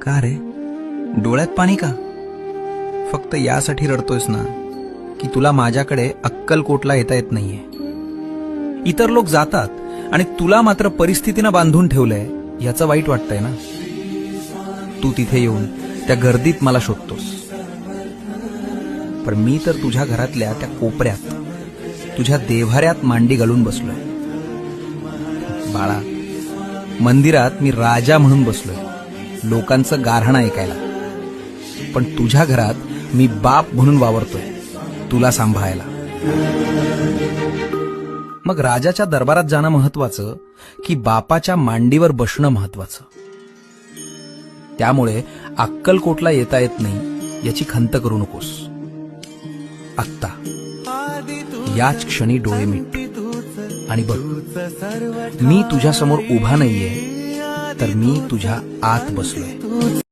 का रे, डोळ्यात पाणी का? फक्त यासाठी रडतोयस ना की तुला माझ्याकडे अक्कलकोटला येता येत नाहीये. इतर लोक जातात आणि तुला मात्र परिस्थितीनं बांधून ठेवलंय याचं वाईट वाटतंय ना. तू तिथे येऊन त्या गर्दीत मला शोधतोस, पण मी तर तुझ्या घरातल्या त्या कोपऱ्यात तुझ्या देव्हाऱ्यात मांडी घालून बसलोय. बाळा, मंदिरात मी राजा म्हणून बसलोय, लोकांचं गाऱ्हाणं ऐकायला. पण तुझ्या घरात मी बाप म्हणून वावरतोय, तुला सांभाळायला. मग राजाच्या दरबारात जाणं महत्वाचं की बापाच्या मांडीवर बसणं महत्वाचं? त्यामुळे अक्कलकोटला येता येत नाही याची खंत करू नकोस. आत्ता याच क्षणी डोळे मिट आणि बघ, मी तुझ्या समोर उभा नाहीये, तर मी तुझ्या आत बसलोय.